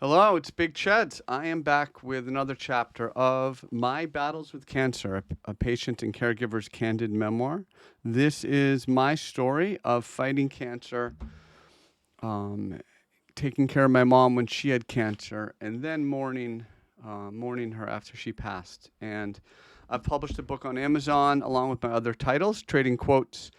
Hello, it's Big Cheds. I am back with another chapter of My Battles with Cancer, a patient and caregiver's candid memoir. This is my story of fighting cancer, um, taking care of my mom when she had cancer, and then mourning her after she passed. And I've published a book on Amazon along with my other titles, Trading Quotes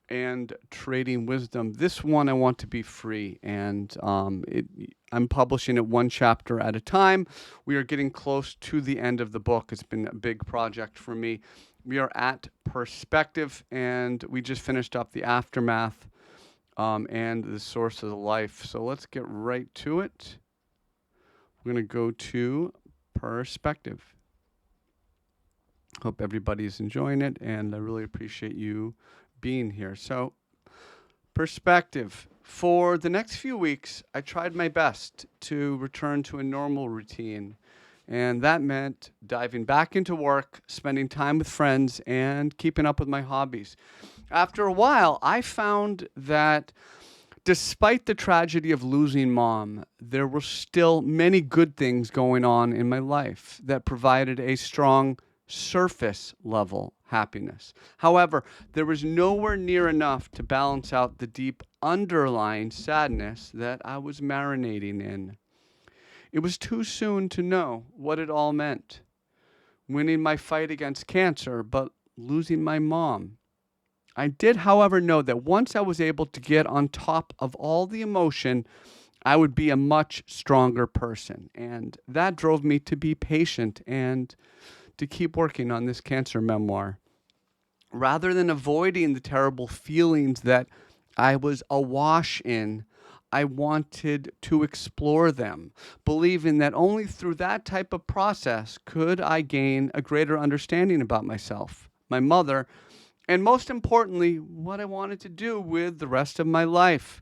and Trading Wisdom. This one I want to be free, and I'm publishing it one chapter at a time. We are getting close to the end of the book. It's been a big project for me. We are at perspective, and we just finished up the aftermath and the source of the life. So let's get right to it. We're going to go to perspective. Hope everybody's enjoying it, and I really appreciate you being here. So, perspective. For the next few weeks, I tried my best to return to a normal routine, and that meant diving back into work, spending time with friends, and keeping up with my hobbies. After a while, I found that despite the tragedy of losing mom, there were still many good things going on in my life that provided a strong surface level happiness. However, there was nowhere near enough to balance out the deep underlying sadness that I was marinating in. It was too soon to know what it all meant. Winning my fight against cancer, but losing my mom. I did, however, know that once I was able to get on top of all the emotion, I would be a much stronger person. And that drove me to be patient and to keep working on this cancer memoir. Rather than avoiding the terrible feelings that I was awash in, I wanted to explore them, believing that only through that type of process could I gain a greater understanding about myself, my mother, and most importantly, what I wanted to do with the rest of my life.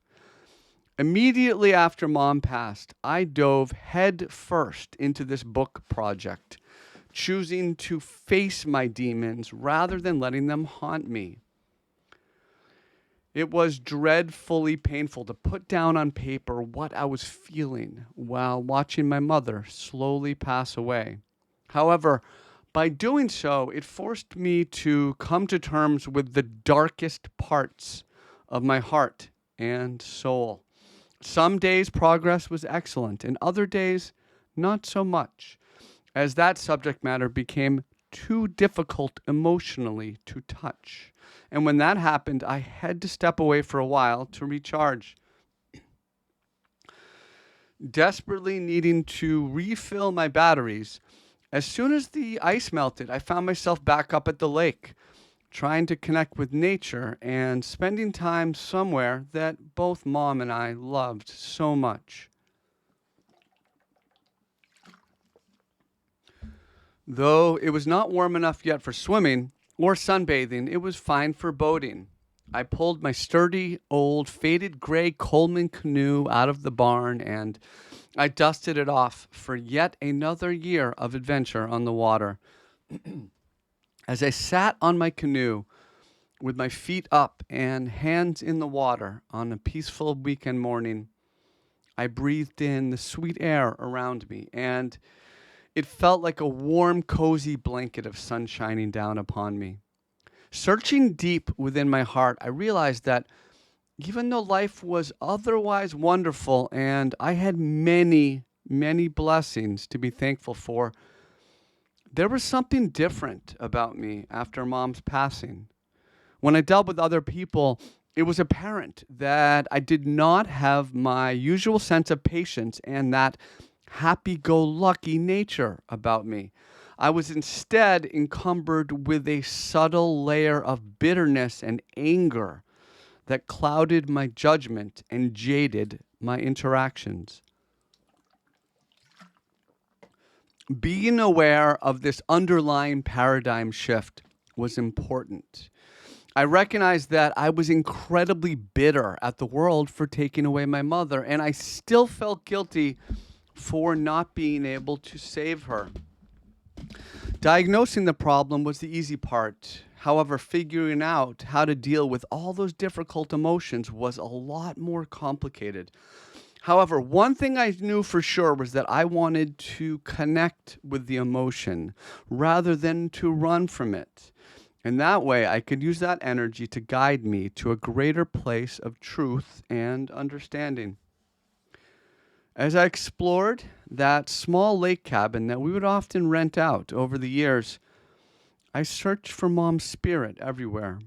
Immediately after mom passed, I dove head first into this book project, choosing to face my demons rather than letting them haunt me. It was dreadfully painful to put down on paper what I was feeling while watching my mother slowly pass away. However, by doing so, it forced me to come to terms with the darkest parts of my heart and soul. Some days progress was excellent, and other days not so much, as that subject matter became too difficult emotionally to touch. And when that happened, I had to step away for a while to recharge. Desperately needing to refill my batteries, as soon as the ice melted, I found myself back up at the lake, trying to connect with nature and spending time somewhere that both mom and I loved so much. Though it was not warm enough yet for swimming or sunbathing, it was fine for boating. I pulled my sturdy, old, faded gray Coleman canoe out of the barn and I dusted it off for yet another year of adventure on the water. As I sat on my canoe with my feet up and hands in the water on a peaceful weekend morning, I breathed in the sweet air around me, and it felt like a warm, cozy blanket of sun shining down upon me. Searching deep within my heart, I realized that even though life was otherwise wonderful and I had many, many blessings to be thankful for, there was something different about me after mom's passing. When I dealt with other people, it was apparent that I did not have my usual sense of patience and that happy go lucky nature about me. I was instead encumbered with a subtle layer of bitterness and anger that clouded my judgment and jaded my interactions. Being aware of this underlying paradigm shift was important. I recognized that I was incredibly bitter at the world for taking away my mother, and I still felt guilty for not being able to save her. Diagnosing the problem was the easy part. However, figuring out how to deal with all those difficult emotions was a lot more complicated. However, one thing I knew for sure was that I wanted to connect with the emotion rather than to run from it. And that way, I could use that energy to guide me to a greater place of truth and understanding. As I explored that small lake cabin that we would often rent out over the years, I searched for Mom's spirit everywhere,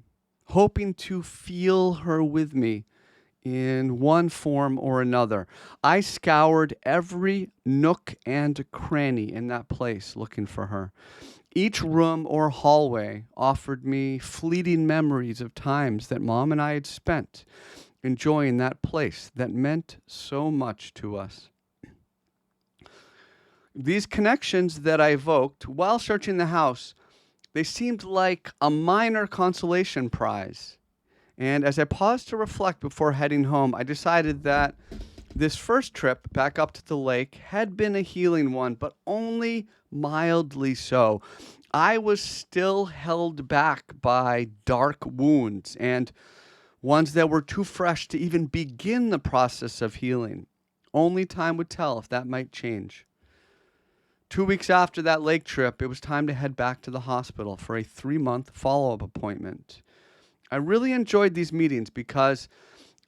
hoping to feel her with me in one form or another. I scoured every nook and cranny in that place looking for her. Each room or hallway offered me fleeting memories of times that Mom and I had spent enjoying that place that meant so much to us. These connections that I evoked while searching the house, they seemed like a minor consolation prize. And as I paused to reflect before heading home, I decided that this first trip back up to the lake had been a healing one, but only mildly so. I was still held back by dark wounds and ones that were too fresh to even begin the process of healing. Only time would tell if that might change. 2 weeks after that lake trip, it was time to head back to the hospital for a 3-month follow-up appointment. I really enjoyed these meetings because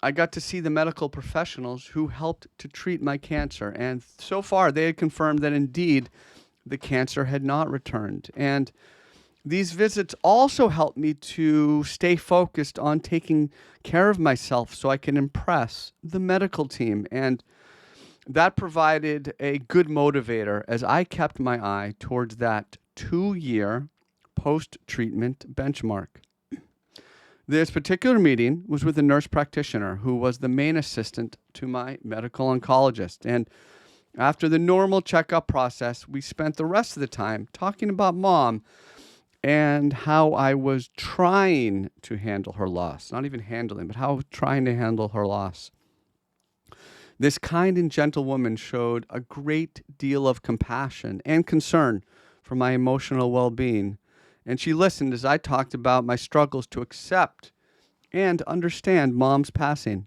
I got to see the medical professionals who helped to treat my cancer. And so far, they had confirmed that indeed the cancer had not returned. And these visits also helped me to stay focused on taking care of myself so I can impress the medical team. And that provided a good motivator as I kept my eye towards that 2-year post-treatment benchmark. This particular meeting was with a nurse practitioner who was the main assistant to my medical oncologist. And after the normal checkup process, we spent the rest of the time talking about Mom and how I was trying to handle her loss. Not even handling, but how I was trying to handle her loss. This kind and gentle woman showed a great deal of compassion and concern for my emotional well-being. And she listened as I talked about my struggles to accept and understand Mom's passing.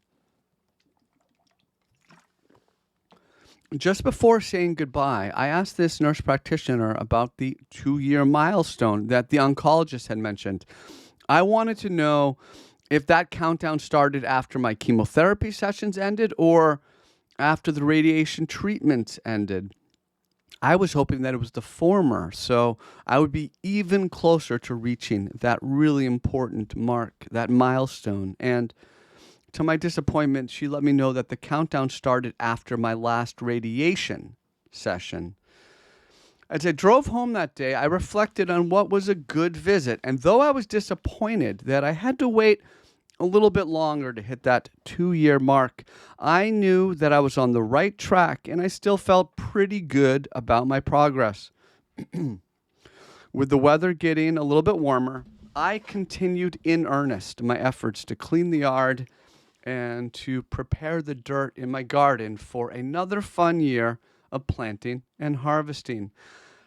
Just before saying goodbye, I asked this nurse practitioner about the 2-year milestone that the oncologist had mentioned. I wanted to know if that countdown started after my chemotherapy sessions ended or after the radiation treatments ended. I was hoping that it was the former, so I would be even closer to reaching that really important mark, that milestone. And to my disappointment, she let me know that the countdown started after my last radiation session. As I drove home that day, I reflected on what was a good visit, and though I was disappointed that I had to wait a little bit longer to hit that 2-year mark, I knew that I was on the right track and I still felt pretty good about my progress. With the weather getting a little bit warmer, I continued in earnest my efforts to clean the yard and to prepare the dirt in my garden for another fun year of planting and harvesting.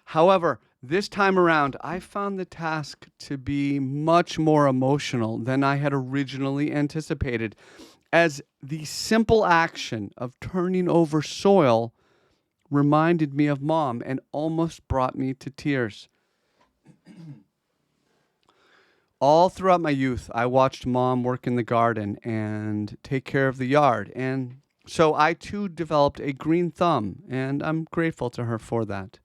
However, this time around, I found the task to be much more emotional than I had originally anticipated, as the simple action of turning over soil reminded me of Mom and almost brought me to tears. All throughout my youth, I watched Mom work in the garden and take care of the yard, and so I too developed a green thumb, and I'm grateful to her for that.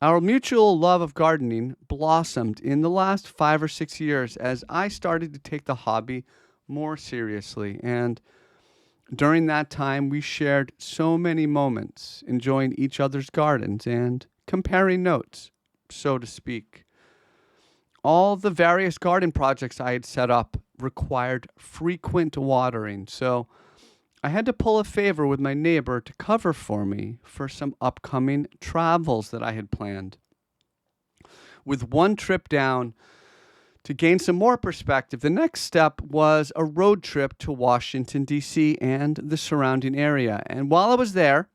Our mutual love of gardening blossomed in the last 5 or 6 years as I started to take the hobby more seriously. And during that time, we shared so many moments enjoying each other's gardens and comparing notes, so to speak. All the various garden projects I had set up required frequent watering, so I had to pull a favor with my neighbor to cover for me for some upcoming travels that I had planned. With one trip down, to gain some more perspective, the next step was a road trip to Washington, D.C. and the surrounding area. And while I was there,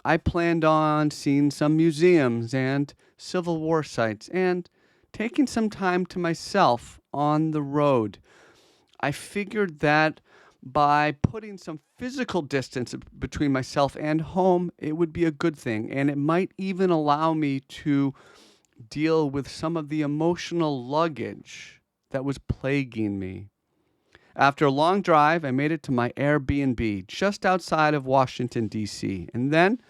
I planned on seeing some museums and Civil War sites and taking some time to myself on the road. I figured that by putting some physical distance between myself and home, it would be a good thing. And it might even allow me to deal with some of the emotional luggage that was plaguing me. After a long drive, I made it to my Airbnb just outside of Washington, D.C. And then,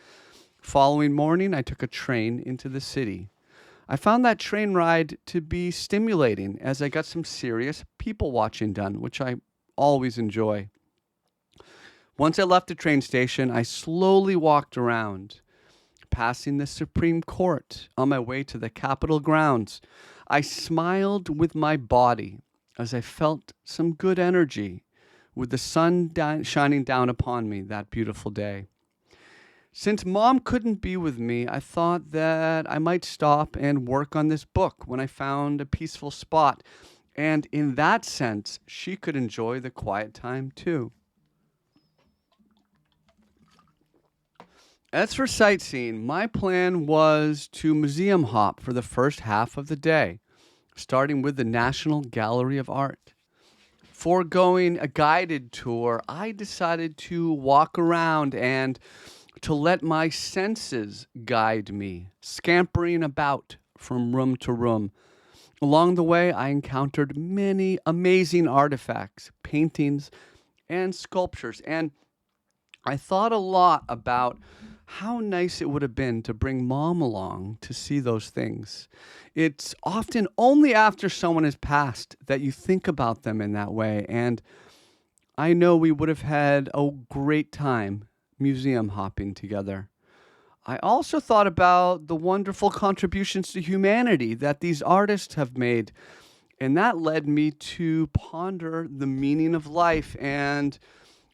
following morning, I took a train into the city. I found that train ride to be stimulating as I got some serious people watching done, which I always enjoy. Once I left the train station, I slowly walked around, passing the Supreme Court on my way to the Capitol grounds. I smiled with my body as I felt some good energy with the sun shining down upon me that beautiful day. Since Mom couldn't be with me, I thought that I might stop and work on this book when I found a peaceful spot. And in that sense, she could enjoy the quiet time too. As for sightseeing, my plan was to museum hop for the first half of the day, starting with the National Gallery of Art. Foregoing a guided tour, I decided to walk around and to let my senses guide me, scampering about from room to room. Along the way, I encountered many amazing artifacts, paintings, and sculptures, and I thought a lot about how nice it would have been to bring Mom along to see those things. It's often only after someone has passed that you think about them in that way, and I know we would have had a great time museum hopping together. I also thought about the wonderful contributions to humanity that these artists have made, and that led me to ponder the meaning of life and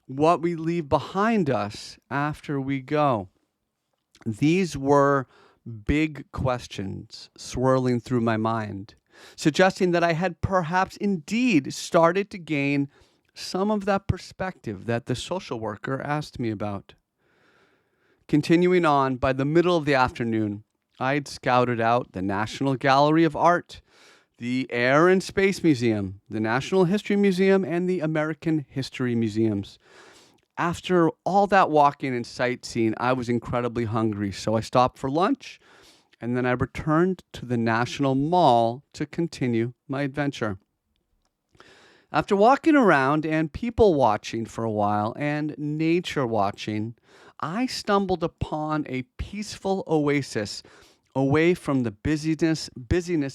what we leave behind us after we go. These were big questions swirling through my mind, suggesting that I had perhaps indeed started to gain some of that perspective that the social worker asked me about. Continuing on, by the middle of the afternoon, I'd scouted out the National Gallery of Art, the Air and Space Museum, the National History Museum, and the American History Museums. After all that walking and sightseeing, I was incredibly hungry, so I stopped for lunch, and then I returned to the National Mall to continue my adventure. After walking around and people watching for a while and nature watching, I stumbled upon a peaceful oasis away from the busyness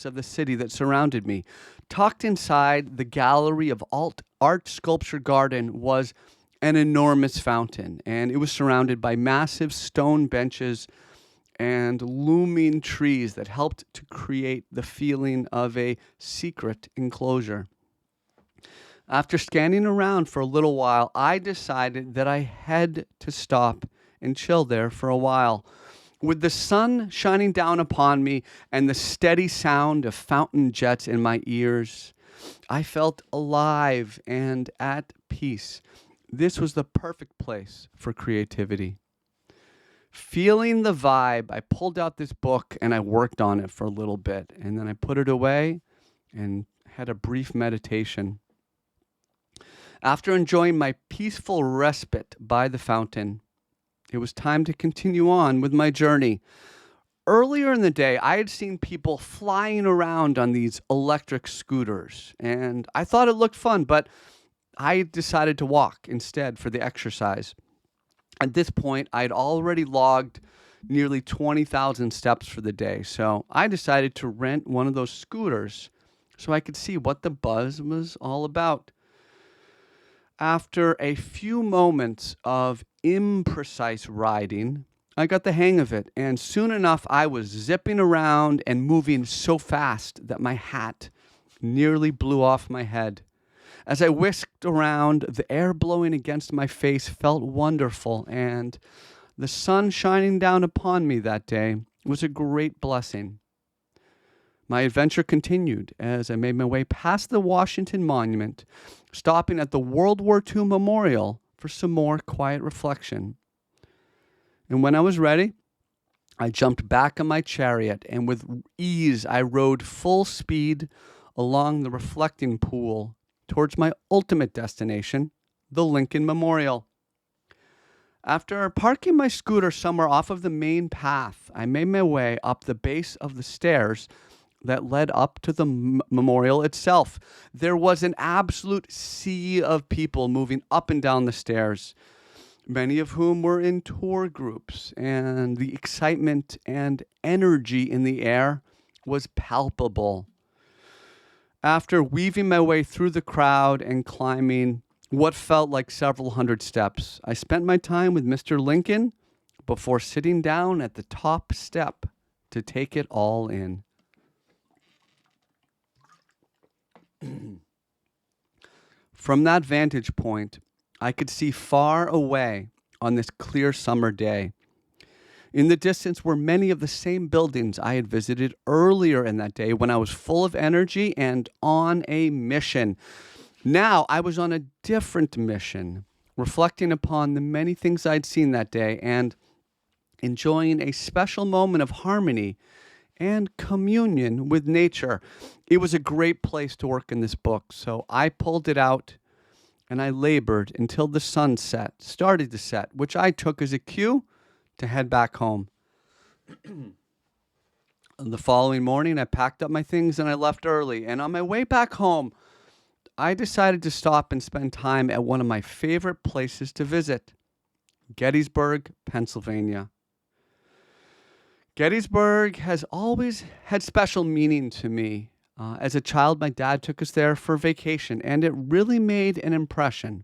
of the city that surrounded me. Tucked inside the gallery of art sculpture garden was an enormous fountain, and it was surrounded by massive stone benches and looming trees that helped to create the feeling of a secret enclosure. After scanning around for a little while, I decided that I had to stop and chill there for a while. With the sun shining down upon me and the steady sound of fountain jets in my ears, I felt alive and at peace. This was the perfect place for creativity. Feeling the vibe, I pulled out this book and I worked on it for a little bit, and then I put it away and had a brief meditation. After enjoying my peaceful respite by the fountain, it was time to continue on with my journey. Earlier in the day, I had seen people flying around on these electric scooters, and I thought it looked fun, but I decided to walk instead for the exercise. At this point, I'd already logged nearly 20,000 steps for the day, so I decided to rent one of those scooters so I could see what the buzz was all about. After a few moments of imprecise riding, I got the hang of it, and soon enough I was zipping around and moving so fast that my hat nearly blew off my head. As I whisked around, the air blowing against my face felt wonderful, and the sun shining down upon me that day was a great blessing. My adventure continued as I made my way past the Washington Monument, stopping at the World War II Memorial for some more quiet reflection. And when I was ready, I jumped back on my chariot, and with ease I rode full speed along the reflecting pool towards my ultimate destination, the Lincoln Memorial. After parking my scooter somewhere off of the main path, I made my way up the base of the stairs that led up to the memorial itself. There was an absolute sea of people moving up and down the stairs, many of whom were in tour groups, and the excitement and energy in the air was palpable. After weaving my way through the crowd and climbing what felt like several hundred steps, I spent my time with Mr. Lincoln before sitting down at the top step to take it all in. From that vantage point, I could see far away on this clear summer day. In the distance were many of the same buildings I had visited earlier in that day when I was full of energy and on a mission. Now I was on a different mission, reflecting upon the many things I'd seen that day and enjoying a special moment of harmony and communion with nature. It was a great place to work in this book, so I pulled it out and I labored until the sun started to set, which I took as a cue to head back home. The following morning, I packed up my things and I left early, and on my way back home, I decided to stop and spend time at one of my favorite places to visit, Gettysburg, Pennsylvania. Gettysburg has always had special meaning to me. As a child, my dad took us there for vacation, and it really made an impression.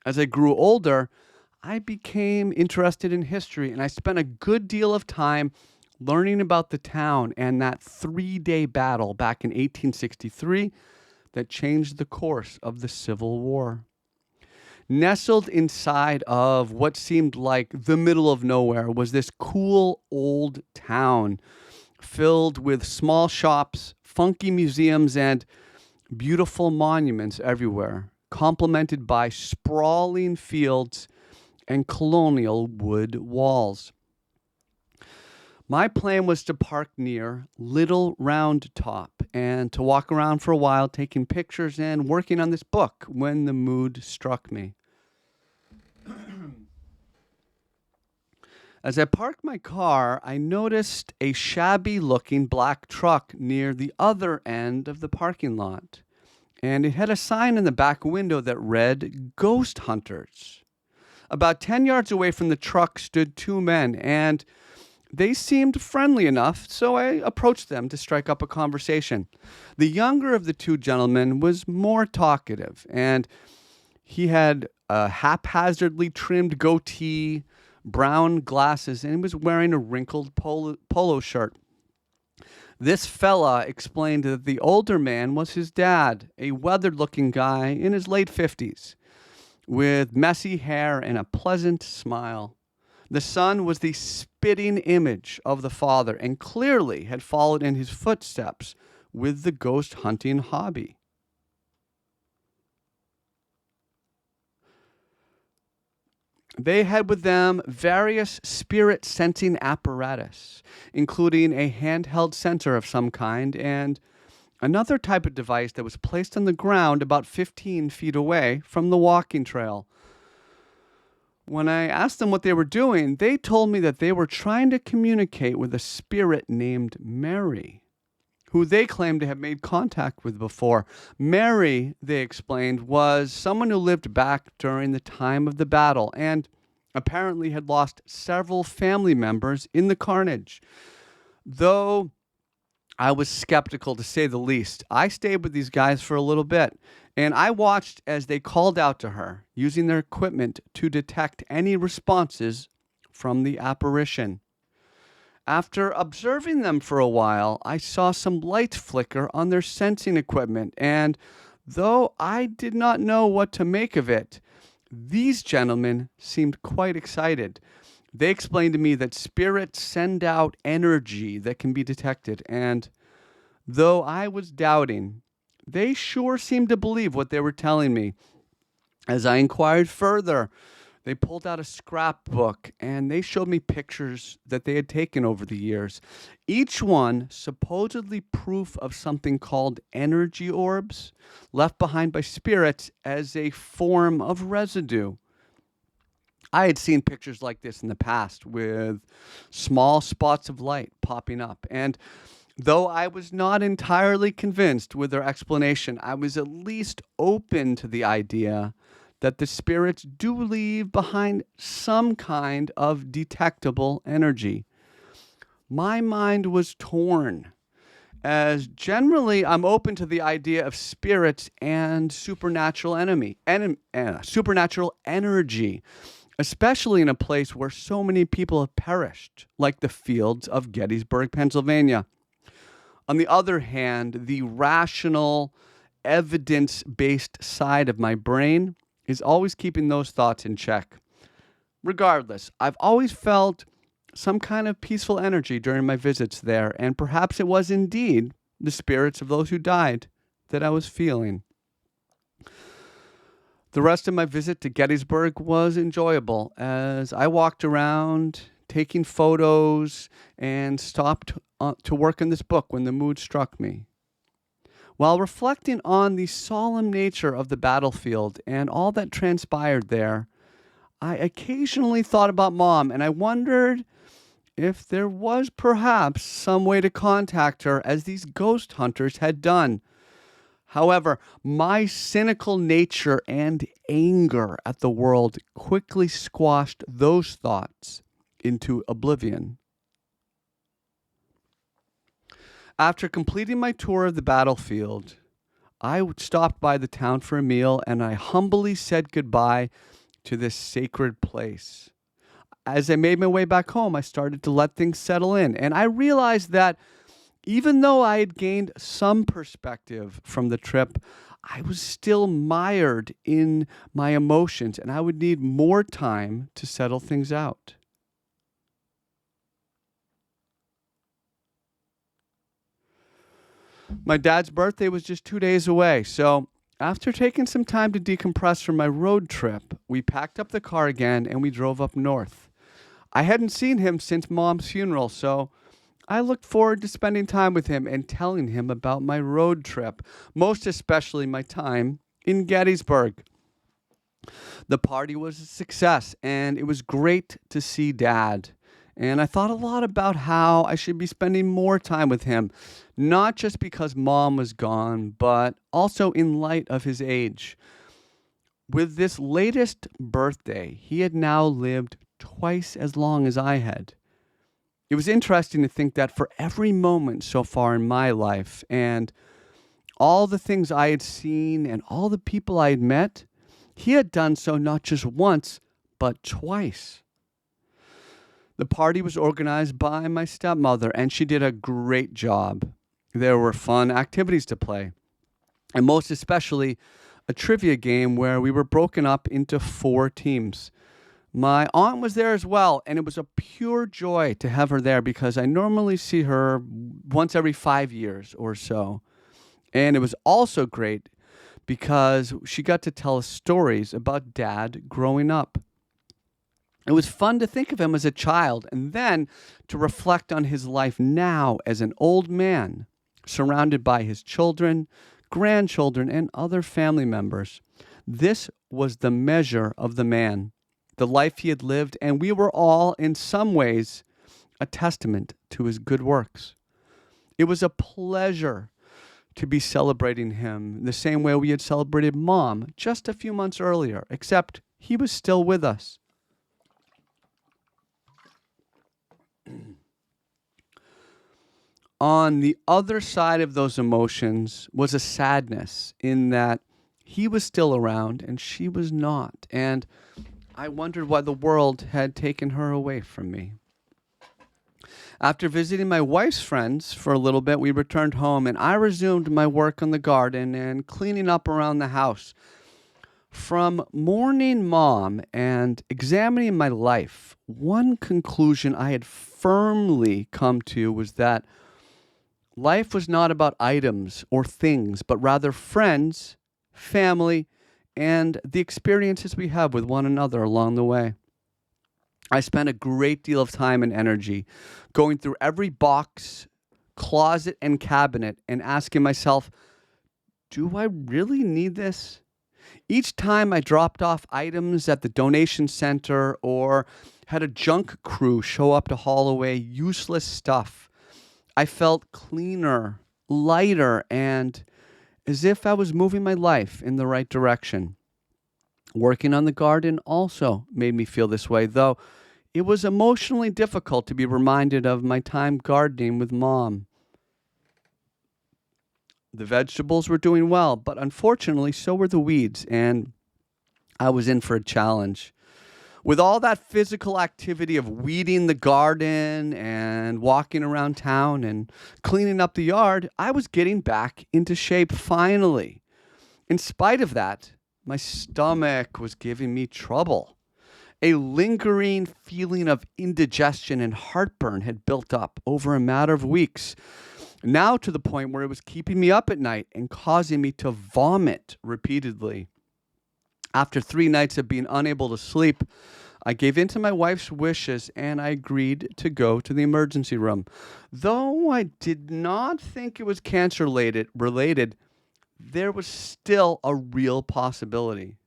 As I grew older, I became interested in history, and I spent a good deal of time learning about the town and that 3-day battle back in 1863 that changed the course of the Civil War. Nestled inside of what seemed like the middle of nowhere was this cool old town filled with small shops, funky museums, and beautiful monuments everywhere, complemented by sprawling fields and colonial wood walls. My plan was to park near Little Round Top and to walk around for a while, taking pictures and working on this book when the mood struck me. As I parked my car, I noticed a shabby-looking black truck near the other end of the parking lot, and it had a sign in the back window that read, "Ghost Hunters." About 10 yards away from the truck stood 2 men, and they seemed friendly enough, so I approached them to strike up a conversation. The younger of the 2 gentlemen was more talkative, and he had a haphazardly trimmed goatee, brown glasses, and he was wearing a wrinkled polo shirt. This fella explained that the older man was his dad, a weathered-looking guy in his late 50s, with messy hair and a pleasant smile. The son was the spitting image of the father and clearly had followed in his footsteps with the ghost hunting hobby. They had with them various spirit-sensing apparatus, including a handheld sensor of some kind and another type of device that was placed on the ground about 15 feet away from the walking trail. When I asked them what they were doing, they told me that they were trying to communicate with a spirit named Mary, who they claimed to have made contact with before. Mary, they explained, was someone who lived back during the time of the battle and apparently had lost several family members in the carnage. Though I was skeptical, to say the least, I stayed with these guys for a little bit, and I watched as they called out to her, using their equipment to detect any responses from the apparition. After observing them for a while, I saw some light flicker on their sensing equipment, and though I did not know what to make of it, these gentlemen seemed quite excited. They explained to me that spirits send out energy that can be detected, and though I was doubting, they sure seemed to believe what they were telling me. As I inquired further, They pulled out a scrapbook and they showed me pictures that they had taken over the years. Each one supposedly proof of something called energy orbs left behind by spirits as a form of residue. I had seen pictures like this in the past with small spots of light popping up. And though I was not entirely convinced with their explanation, I was at least open to the idea that the spirits do leave behind some kind of detectable energy. My mind was torn, as generally I'm open to the idea of spirits and supernatural energy, especially in a place where so many people have perished, like the fields of Gettysburg, Pennsylvania. On the other hand, the rational, evidence-based side of my brain is always keeping those thoughts in check. Regardless, I've always felt some kind of peaceful energy during my visits there, and perhaps it was indeed the spirits of those who died that I was feeling. The rest of my visit to Gettysburg was enjoyable as I walked around taking photos and stopped to work on this book when the mood struck me. While reflecting on the solemn nature of the battlefield and all that transpired there, I occasionally thought about Mom, and I wondered if there was perhaps some way to contact her as these ghost hunters had done. However, my cynical nature and anger at the world quickly squashed those thoughts into oblivion. After completing my tour of the battlefield, I stopped by the town for a meal and I humbly said goodbye to this sacred place. As I made my way back home, I started to let things settle in, and I realized that even though I had gained some perspective from the trip, I was still mired in my emotions and I would need more time to settle things out. My dad's birthday was just 2 days away, so after taking some time to decompress from my road trip, we packed up the car again and we drove up north. I hadn't seen him since Mom's funeral, so I looked forward to spending time with him and telling him about my road trip, most especially my time in Gettysburg. The party was a success, and it was great to see Dad. And I thought a lot about how I should be spending more time with him, not just because Mom was gone, but also in light of his age. With this latest birthday, he had now lived twice as long as I had. It was interesting to think that for every moment so far in my life and all the things I had seen and all the people I had met, he had done so not just once, but twice. The party was organized by my stepmother, and she did a great job. There were fun activities to play, and most especially a trivia game where we were broken up into 4 teams. My aunt was there as well, and it was a pure joy to have her there because I normally see her once every 5 years or so. And it was also great because she got to tell us stories about Dad growing up. It was fun to think of him as a child and then to reflect on his life now as an old man, surrounded by his children, grandchildren, and other family members. This was the measure of the man, the life he had lived, and we were all, in some ways, a testament to his good works. It was a pleasure to be celebrating him the same way we had celebrated Mom just a few months earlier, except he was still with us. On the other side of those emotions was a sadness in that he was still around and she was not. And I wondered why the world had taken her away from me. After visiting my wife's friends for a little bit, we returned home and I resumed my work on the garden and cleaning up around the house. From mourning Mom and examining my life, one conclusion I had firmly come to was that life was not about items or things, but rather friends, family, and the experiences we have with one another along the way. I spent a great deal of time and energy going through every box, closet, and cabinet and asking myself, do I really need this? Each time I dropped off items at the donation center or had a junk crew show up to haul away useless stuff, I felt cleaner, lighter, and as if I was moving my life in the right direction. Working on the garden also made me feel this way, though it was emotionally difficult to be reminded of my time gardening with Mom. The vegetables were doing well, but unfortunately, so were the weeds, and I was in for a challenge. With all that physical activity of weeding the garden and walking around town and cleaning up the yard, I was getting back into shape finally. In spite of that, my stomach was giving me trouble. A lingering feeling of indigestion and heartburn had built up over a matter of weeks, now to the point where it was keeping me up at night and causing me to vomit repeatedly. After 3 nights of being unable to sleep, I gave in to my wife's wishes and I agreed to go to the emergency room. Though I did not think it was cancer related, there was still a real possibility.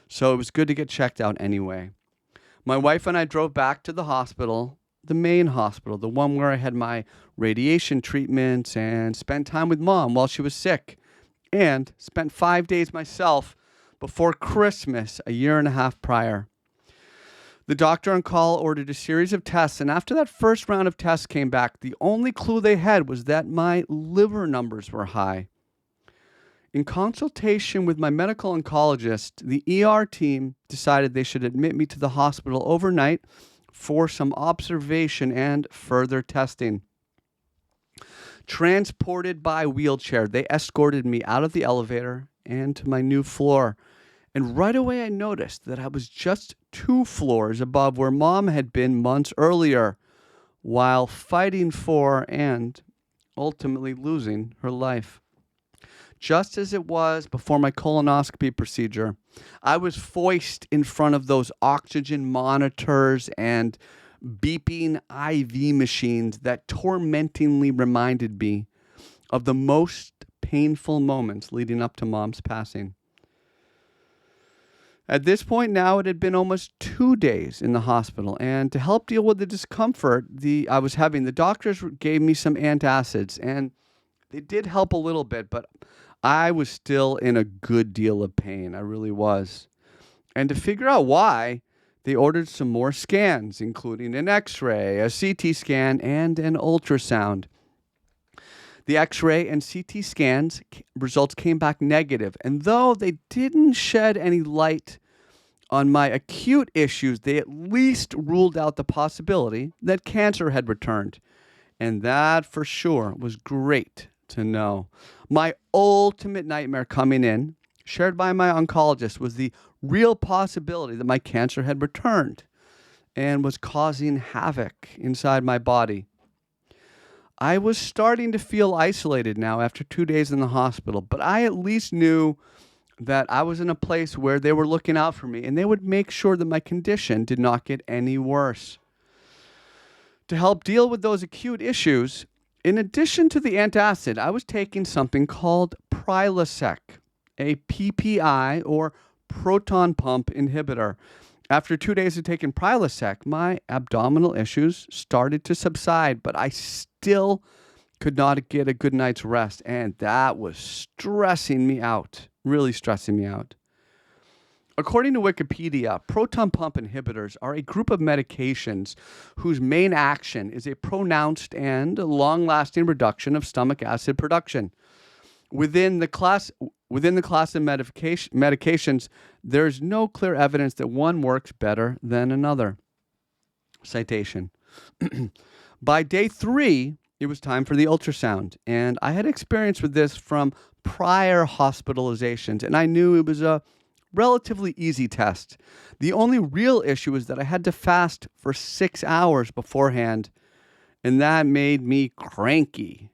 So it was good to get checked out anyway. My wife and I drove back to the hospital, the main hospital, the one where I had my radiation treatments and spent time with Mom while she was sick, and spent 5 days myself before Christmas a year and a half prior. The doctor on call ordered a series of tests, and after that first round of tests came back, the only clue they had was that my liver numbers were high. In consultation with my medical oncologist, the ER team decided they should admit me to the hospital overnight for some observation and further testing. Transported by wheelchair, they escorted me out of the elevator and to my new floor. And right away I noticed that I was just 2 floors above where Mom had been months earlier, while fighting for and ultimately losing her life. Just as it was before my colonoscopy procedure, I was foisted in front of those oxygen monitors and beeping IV machines that tormentingly reminded me of the most painful moments leading up to Mom's passing. At this point now, it had been almost 2 days in the hospital, and to help deal with the discomfort I was having, the doctors gave me some antacids, and they did help a little bit, but I was still in a good deal of pain. I really was. And to figure out why, they ordered some more scans, including an X-ray, a CT scan, and an ultrasound. The X-ray and CT scans results came back negative, and though they didn't shed any light on my acute issues, they at least ruled out the possibility that cancer had returned. And that for sure was great to know. My ultimate nightmare coming in, shared by my oncologist, was the real possibility that my cancer had returned and was causing havoc inside my body. I was starting to feel isolated now after 2 days in the hospital, but I at least knew that I was in a place where they were looking out for me and they would make sure that my condition did not get any worse. To help deal with those acute issues, in addition to the antacid, I was taking something called Prilosec, a PPI or proton pump inhibitor. After 2 days of taking Prilosec, my abdominal issues started to subside, but I still could not get a good night's rest, and that was stressing me out, really stressing me out. According to Wikipedia, proton pump inhibitors are a group of medications whose main action is a pronounced and long-lasting reduction of stomach acid production. Within the class of medications, there's no clear evidence that one works better than another. Citation. By day 3, it was time for the ultrasound, and I had experience with this from prior hospitalizations, and I knew it was a relatively easy test. The only real issue is that I had to fast for 6 hours beforehand, and that made me cranky.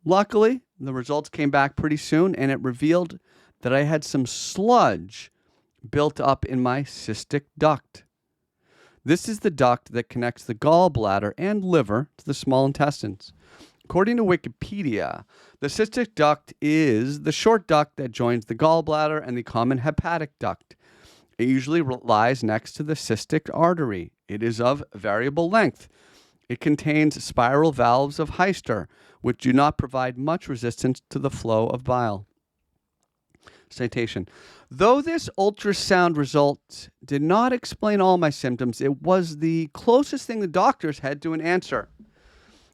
Luckily, the results came back pretty soon, and it revealed that I had some sludge built up in my cystic duct. This is the duct that connects the gallbladder and liver to the small intestines. According to Wikipedia, the cystic duct is the short duct that joins the gallbladder and the common hepatic duct. It usually lies next to the cystic artery. It is of variable length. It contains spiral valves of Heister, which do not provide much resistance to the flow of bile. Citation. Though this ultrasound result did not explain all my symptoms, it was the closest thing the doctors had to an answer.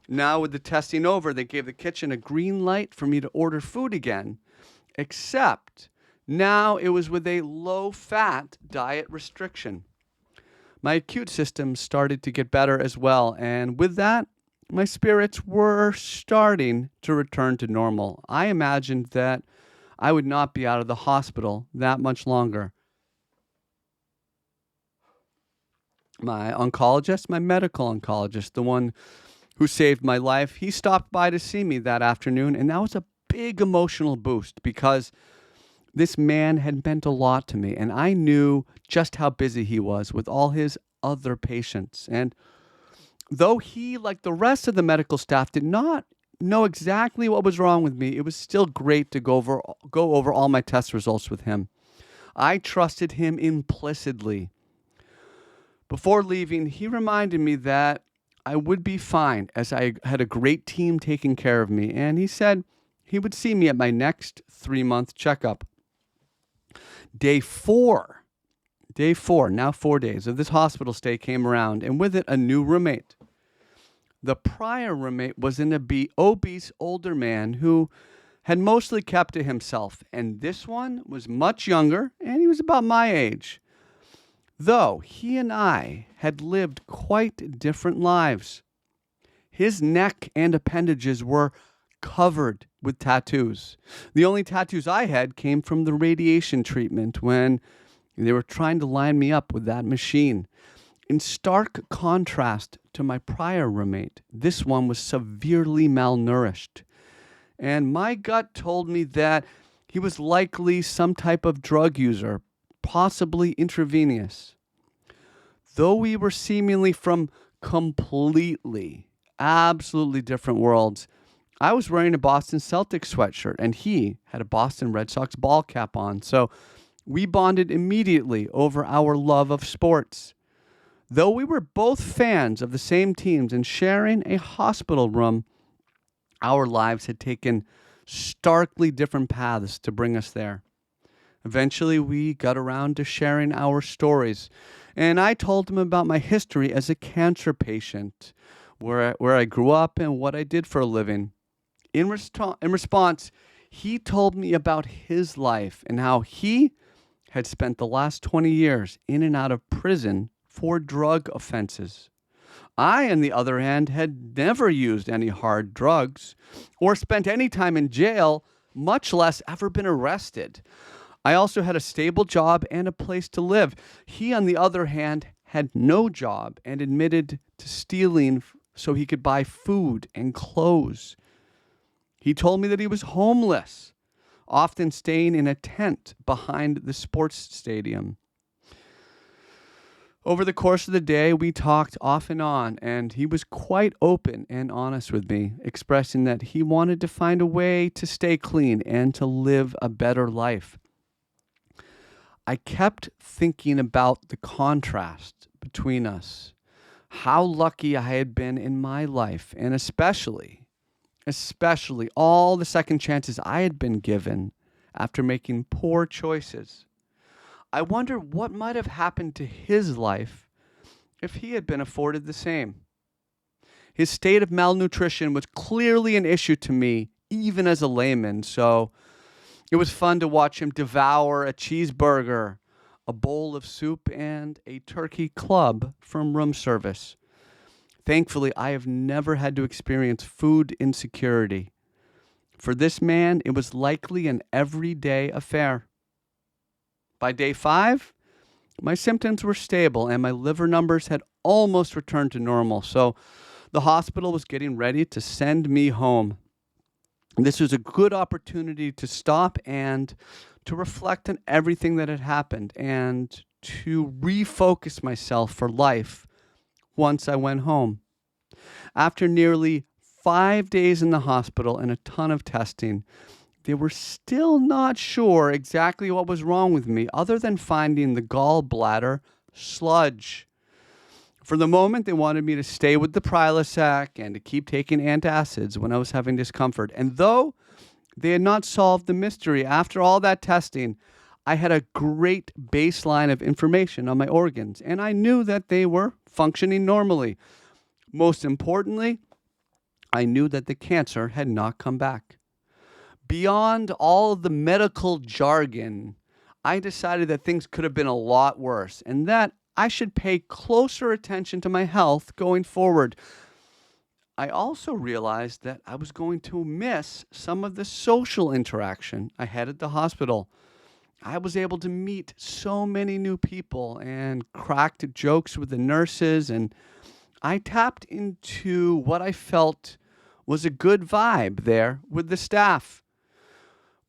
Now, with the testing over, they gave the kitchen a green light for me to order food again, except now it was with a low-fat diet restriction. My acute system started to get better as well, and with that, my spirits were starting to return to normal. I imagined that I would not be out of the hospital that much longer. My oncologist, my medical oncologist, the one who saved my life, he stopped by to see me that afternoon, and that was a big emotional boost because this man had meant a lot to me, and I knew just how busy he was with all his other patients. And though he, like the rest of the medical staff, did not know exactly what was wrong with me, it was still great to go over all my test results with him. I trusted him implicitly. Before leaving, he reminded me that I would be fine as I had a great team taking care of me, and he said he would see me at my next 3-month checkup. Day four, now 4 days of this hospital stay came around, and with it a new roommate. The prior roommate was an obese older man who had mostly kept to himself, and this one was much younger, and he was about my age. Though he and I had lived quite different lives. His neck and appendages were covered with tattoos. The only tattoos I had came from the radiation treatment when they were trying to line me up with that machine. In stark contrast to my prior roommate, this one was severely malnourished. And my gut told me that he was likely some type of drug user, possibly intravenous. Though we were seemingly from absolutely different worlds, I was wearing a Boston Celtics sweatshirt, and he had a Boston Red Sox ball cap on. So we bonded immediately over our love of sports. Though we were both fans of the same teams and sharing a hospital room, our lives had taken starkly different paths to bring us there. Eventually, we got around to sharing our stories, and I told him about my history as a cancer patient, where I grew up and what I did for a living. In response, he told me about his life and how he had spent the last 20 years in and out of prison for drug offenses. I, on the other hand, had never used any hard drugs or spent any time in jail, much less ever been arrested. I also had a stable job and a place to live. He, on the other hand, had no job and admitted to stealing so he could buy food and clothes. He told me that he was homeless, often staying in a tent behind the sports stadium. Over the course of the day, we talked off and on, and he was quite open and honest with me, expressing that he wanted to find a way to stay clean and to live a better life. I kept thinking about the contrast between us, how lucky I had been in my life, and especially all the second chances I had been given after making poor choices. I wonder what might have happened to his life if he had been afforded the same. His state of malnutrition was clearly an issue to me, even as a layman, so it was fun to watch him devour a cheeseburger, a bowl of soup, and a turkey club from room service. Thankfully, I have never had to experience food insecurity. For this man, it was likely an everyday affair. By day 5, my symptoms were stable and my liver numbers had almost returned to normal, so the hospital was getting ready to send me home. This was a good opportunity to stop and to reflect on everything that had happened and to refocus myself for life once I went home. After nearly 5 days in the hospital and a ton of testing, they were still not sure exactly what was wrong with me, other than finding the gallbladder sludge. For the moment, they wanted me to stay with the Prilosec and to keep taking antacids when I was having discomfort. And though they had not solved the mystery, after all that testing, I had a great baseline of information on my organs, and I knew that they were functioning normally. Most importantly, I knew that the cancer had not come back. Beyond all the medical jargon, I decided that things could have been a lot worse and that I should pay closer attention to my health going forward. I also realized that I was going to miss some of the social interaction I had at the hospital. I was able to meet so many new people and cracked jokes with the nurses, and I tapped into what I felt was a good vibe there with the staff.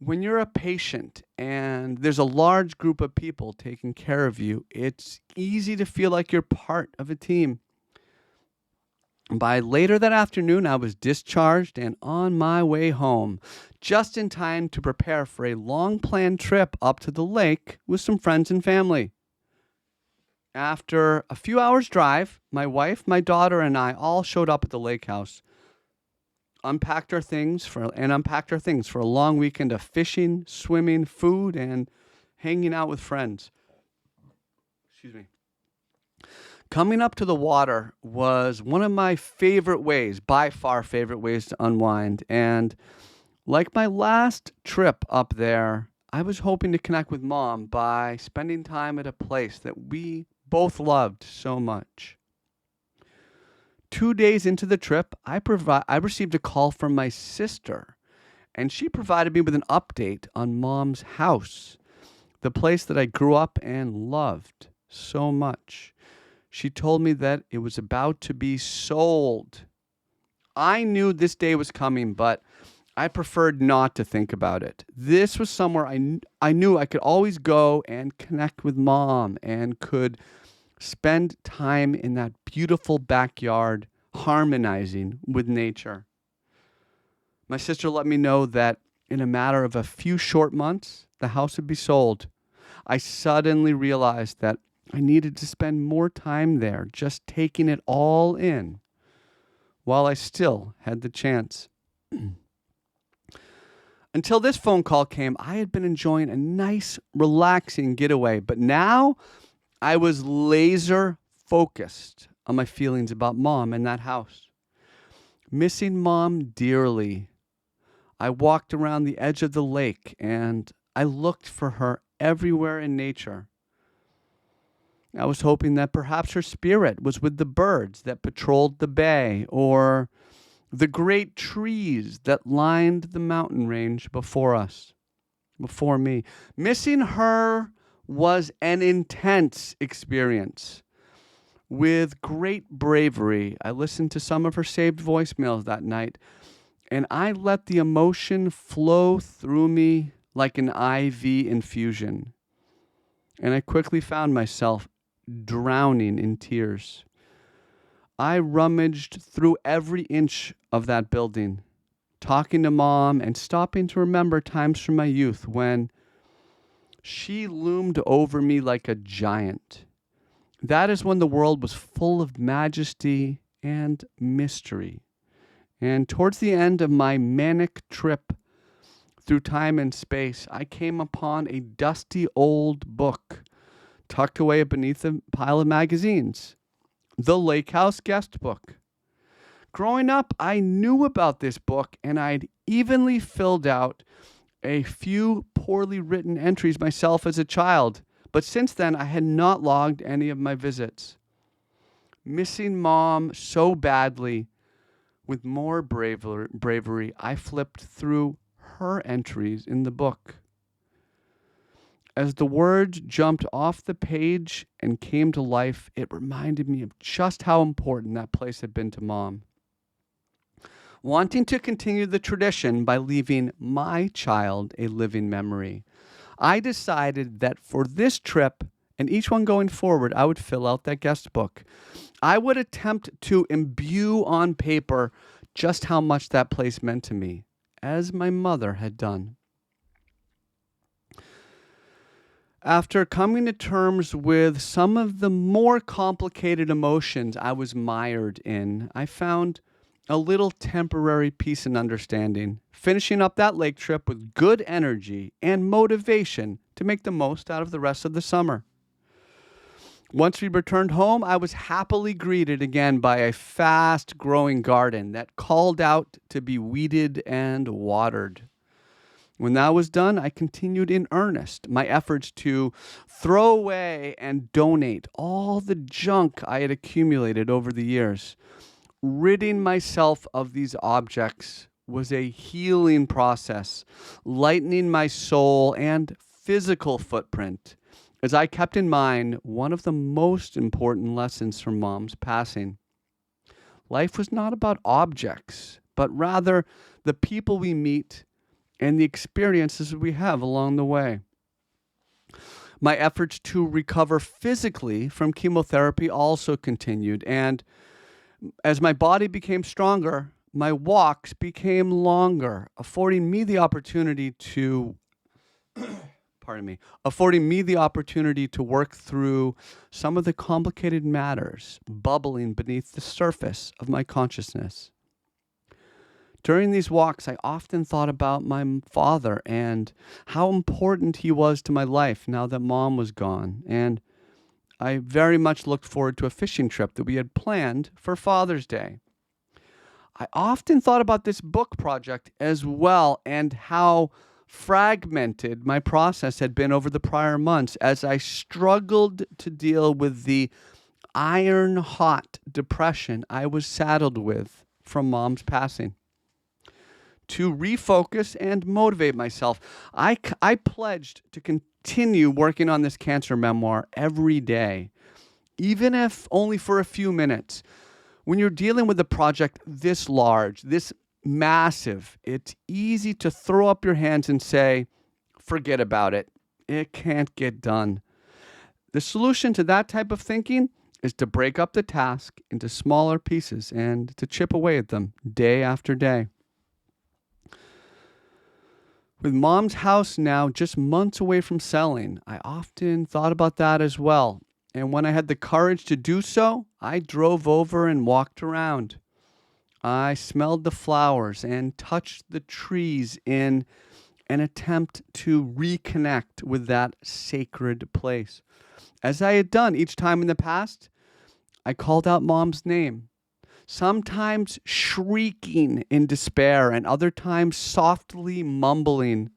When you're a patient and there's a large group of people taking care of you, it's easy to feel like you're part of a team. By later that afternoon, I was discharged and on my way home, just in time to prepare for a long-planned trip up to the lake with some friends and family. After a few hours' drive, my wife, my daughter, and I all showed up at the lake house. Unpacked our things for a long weekend of fishing, swimming, food, and hanging out with friends. Excuse me. Coming up to the water was one of my favorite ways, by far favorite ways to unwind. And like my last trip up there, I was hoping to connect with Mom by spending time at a place that we both loved so much. 2 days into the trip, I received a call from my sister, and she provided me with an update on Mom's house, the place that I grew up and loved so much. She told me that it was about to be sold. I knew this day was coming, but I preferred not to think about it. This was somewhere I knew I could always go and connect with Mom and could spend time in that beautiful backyard harmonizing with nature. My sister let me know that in a matter of a few short months, the house would be sold. I suddenly realized that I needed to spend more time there, just taking it all in while I still had the chance. Until this phone call came, I had been enjoying a nice, relaxing getaway, but now I was laser focused on my feelings about Mom and that house. Missing Mom dearly, I walked around the edge of the lake and I looked for her everywhere in nature. I was hoping that perhaps her spirit was with the birds that patrolled the bay or the great trees that lined the mountain range before me. Missing her was an intense experience. With great bravery, I listened to some of her saved voicemails that night, and I let the emotion flow through me like an IV infusion. And I quickly found myself drowning in tears. I rummaged through every inch of that building, talking to Mom and stopping to remember times from my youth when she loomed over me like a giant. That is when the world was full of majesty and mystery. And towards the end of my manic trip through time and space, I came upon a dusty old book tucked away beneath a pile of magazines. The Lake House Guest Book. Growing up, I knew about this book, and I'd evenly filled out a few poorly written entries myself as a child. But since then, I had not logged any of my visits. Missing Mom so badly, with more bravery, I flipped through her entries in the book. As the words jumped off the page and came to life, it reminded me of just how important that place had been to Mom. Wanting to continue the tradition by leaving my child a living memory, I decided that for this trip and each one going forward, I would fill out that guest book. I would attempt to imbue on paper just how much that place meant to me, as my mother had done. After coming to terms with some of the more complicated emotions I was mired in, I found a little temporary peace and understanding, finishing up that lake trip with good energy and motivation to make the most out of the rest of the summer. Once we returned home, I was happily greeted again by a fast-growing garden that called out to be weeded and watered. When that was done, I continued in earnest my efforts to throw away and donate all the junk I had accumulated over the years. Ridding myself of these objects was a healing process, lightening my soul and physical footprint, as I kept in mind one of the most important lessons from Mom's passing. Life was not about objects, but rather the people we meet and the experiences we have along the way. My efforts to recover physically from chemotherapy also continued, and as my body became stronger, my walks became longer, affording me the opportunity to work through some of the complicated matters bubbling beneath the surface of my consciousness. During these walks, I often thought about my father and how important he was to my life now that Mom was gone. And I very much looked forward to a fishing trip that we had planned for Father's Day. I often thought about this book project as well and how fragmented my process had been over the prior months as I struggled to deal with the iron-hot depression I was saddled with from Mom's passing. To refocus and motivate myself, I pledged to continue working on this cancer memoir every day, even if only for a few minutes. When you're dealing with a project this large, this massive, it's easy to throw up your hands and say, forget about it. It can't get done. The solution to that type of thinking is to break up the task into smaller pieces and to chip away at them day after day. With Mom's house now just months away from selling, I often thought about that as well. And when I had the courage to do so, I drove over and walked around. I smelled the flowers and touched the trees in an attempt to reconnect with that sacred place. As I had done each time in the past, I called out Mom's name, sometimes shrieking in despair and other times softly mumbling,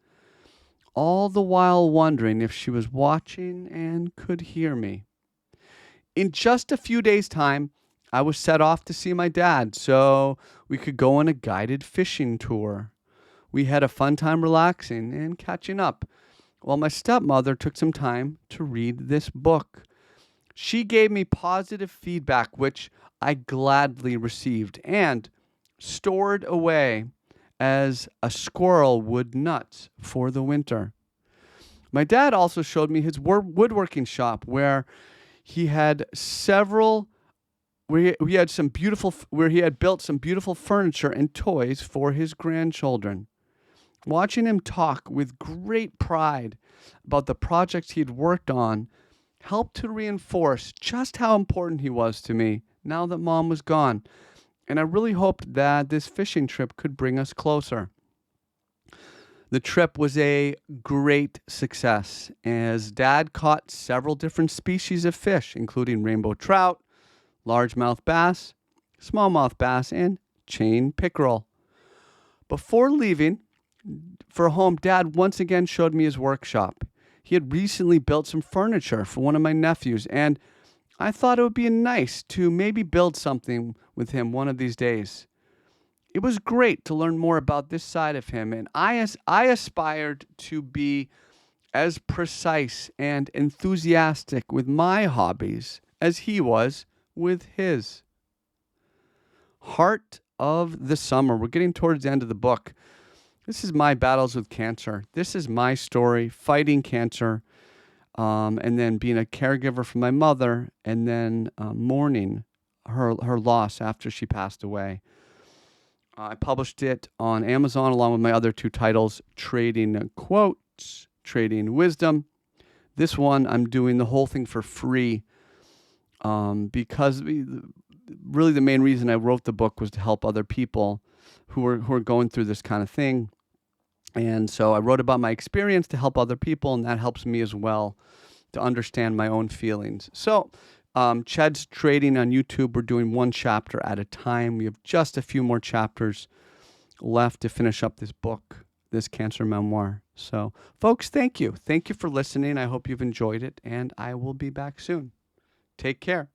all the while wondering if she was watching and could hear me. In just a few days' time, I was set off to see my dad so we could go on a guided fishing tour. We had a fun time relaxing and catching up, while my stepmother took some time to read this book. She gave me positive feedback, which I gladly received and stored away as a squirrel would nuts for the winter. My dad also showed me his woodworking shop where he had where he had built some beautiful furniture and toys for his grandchildren. Watching him talk with great pride about the projects he'd worked on helped to reinforce just how important he was to me now that Mom was gone. And I really hoped that this fishing trip could bring us closer. The trip was a great success as Dad caught several different species of fish, including rainbow trout, largemouth bass, smallmouth bass, and chain pickerel. Before leaving for home, Dad once again showed me his workshop. He had recently built some furniture for one of my nephews, and I thought it would be nice to maybe build something with him one of these days. It was great to learn more about this side of him, and I aspired to be as precise and enthusiastic with my hobbies as he was with his. Heart of the Summer. We're getting towards the end of the book. This is my battles with cancer. This is my story, fighting cancer, and then being a caregiver for my mother, and then mourning her loss after she passed away. I published it on Amazon along with my other two titles, Trading Quotes, Trading Wisdom. This one, I'm doing the whole thing for free because really the main reason I wrote the book was to help other people who are going through this kind of thing. And so I wrote about my experience to help other people, and that helps me as well to understand my own feelings. So Cheds Trading on YouTube, we're doing one chapter at a time. We have just a few more chapters left to finish up this book, this cancer memoir. So, folks, thank you. Thank you for listening. I hope you've enjoyed it, and I will be back soon. Take care.